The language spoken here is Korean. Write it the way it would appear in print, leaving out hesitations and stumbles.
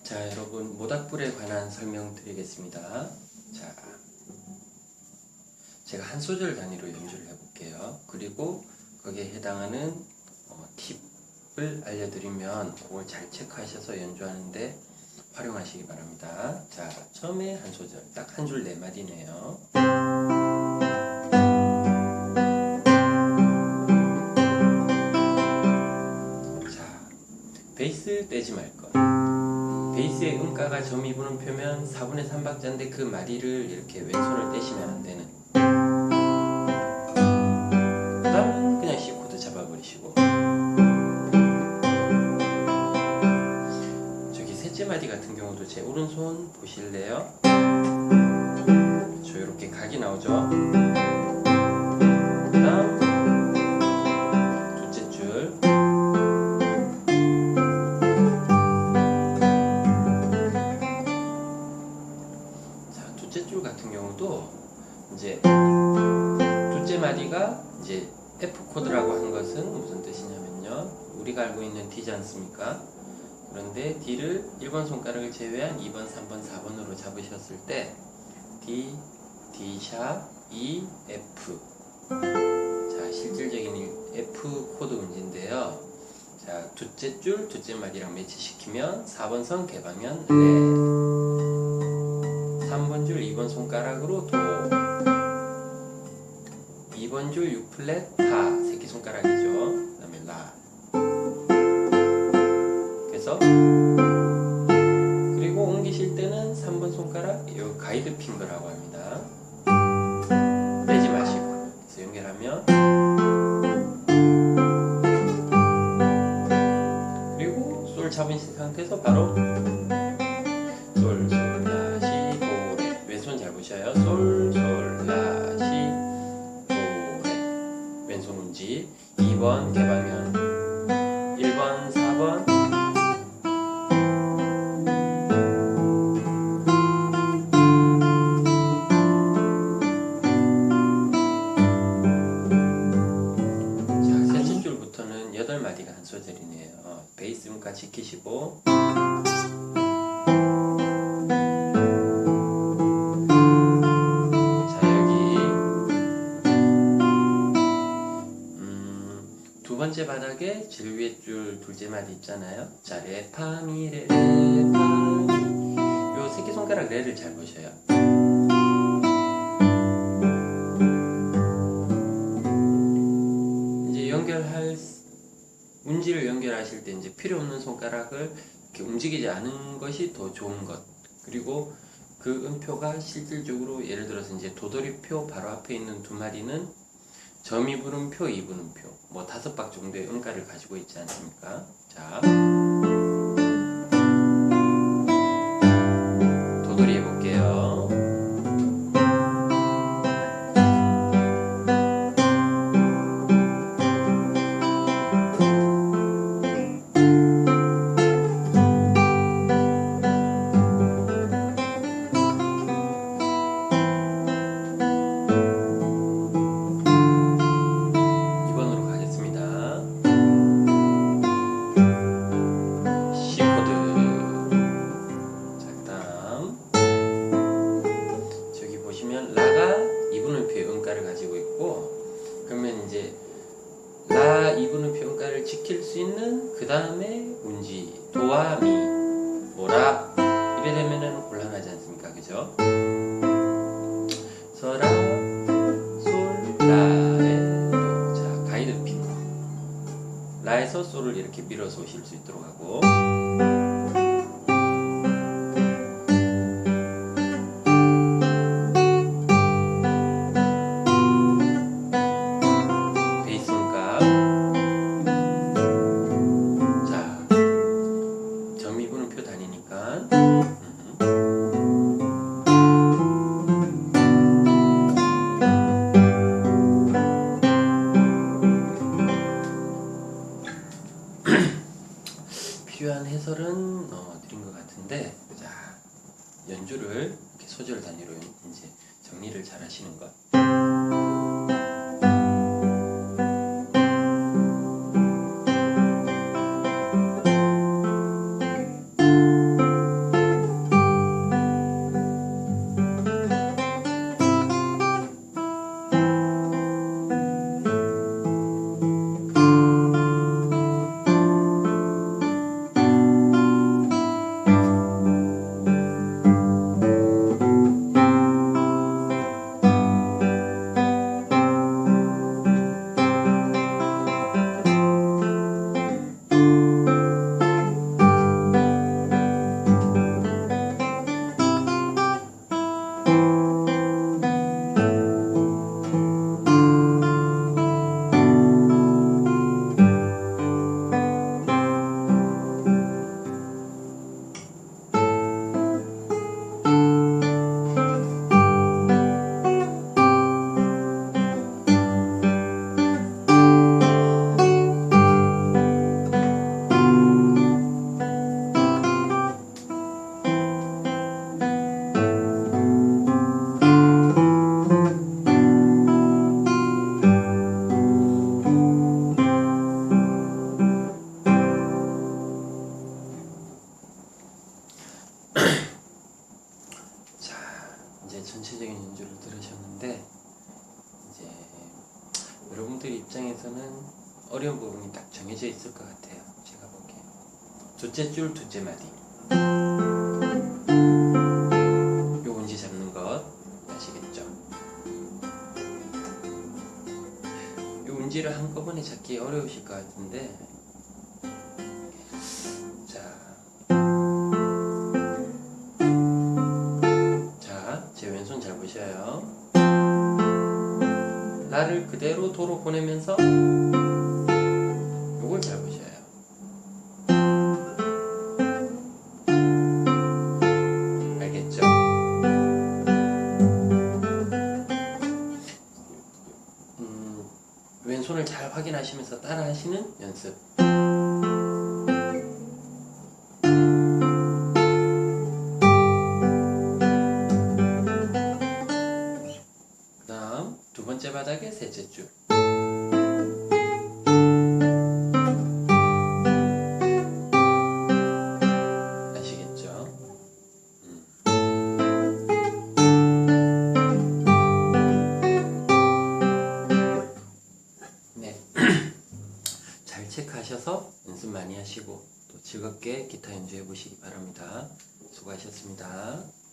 자, 여러분 모닥불에 관한 설명드리겠습니다. 자, 제가 한 소절 단위로 연주를 해볼게요. 그리고 거기에 해당하는 팁을 알려드리면 그걸 잘 체크하셔서 연주하는데 활용하시기 바랍니다. 자, 처음에 한 소절, 딱 한 줄 네 마디네요. 자, 베이스 떼지 말 것. 베이스의 음가가 점이분음 표면 4분의 3박자인데 그 마디를 이렇게 왼손을 떼시면 안 되는. 그 다음은 그냥 C 코드 잡아버리시고. 저기 셋째 마디 같은 경우도 제 오른손 보실래요? 저 이렇게 각이 나오죠? 그 다음 둘째 줄. 둘째 줄 같은 경우도 이제 둘째 마디가 이제 F 코드라고 한 것은 무슨 뜻이냐면요, 우리가 알고 있는 D지 않습니까? 그런데 D를 1번 손가락을 제외한 2번, 3번, 4번으로 잡으셨을 때 D, D샵, E, F. 자, 실질적인 F 코드 운지인데요. 자, 둘째 줄, 둘째 마디랑 매치시키면 4번 선 개방면 레. 3번 줄 2번 손가락으로 도, 2번 줄 6플랫 파, 새끼손가락이죠. 그 다음에 라. 그래서 그리고 옮기실 때는 3번 손가락, 이 가이드 핑거라고 합니다. 빼지 마시고. 그래서 연결하면, 그리고 솔 잡으신 상태에서 바로 솔, 솔, 라, 시, 도, 레. 왼손 잘 보셔요. 솔, 솔, 라, 시, 도, 레. 왼손 운지. 2번 개방면, 1번, 4번. 자, 셋째 줄부터는 8마디가 한 소절이네요. 베이스 음가 지키시고. 두 번째 바닥에 제일 위에 줄 둘째 마디 있잖아요. 자, 레, 파, 미, 레, 레, 파, 미. 요 새끼손가락 레를 잘 보셔요. 이제 운지를 연결하실 때 이제 필요 없는 손가락을 이렇게 움직이지 않은 것이 더 좋은 것. 그리고 그 음표가 실질적으로 예를 들어서 이제 도돌이표 바로 앞에 있는 두 마디는 점이분음표, 이분음표, 뭐 5박 정도의 음가를 가지고 있지 않습니까? 자, 도돌이 해볼게요. 라가 이분음표의 음가를 가지고 있고, 그러면 이제 라 이분음표 음가를 지킬 수 있는 그 다음에 운지 도와 미, 뭐라 이래 되면은 곤란하지 않습니까? 그죠? 서라 솔 라에 도. 자, 가이드 핑거. 라에서 솔을 이렇게 밀어서 오실 수 있도록 하고. 필요한 해설은 드린 것 같은데, 자, 연주를 이렇게 소절 단위로 이제 정리를 잘 하시는 것. 있는데 이제 여러분들 입장에서는 어려운 부분이 딱 정해져 있을 것 같아요. 제가 보기에 둘째 줄 둘째 마디 요 운지 잡는 것 아시겠죠? 요 운지를 한꺼번에 잡기 어려우실 것 같은데 제 왼손 잘 보셔요. 나를 그대로 도로 보내면서 요걸 잘 보셔요. 알겠죠? 왼손을 잘 확인하시면서 따라 하시는 연습. 두 번째 바닥에 셋째 줄. 아시겠죠? 네. 잘 체크하셔서 연습 많이 하시고 또 즐겁게 기타 연주해 보시기 바랍니다. 수고하셨습니다.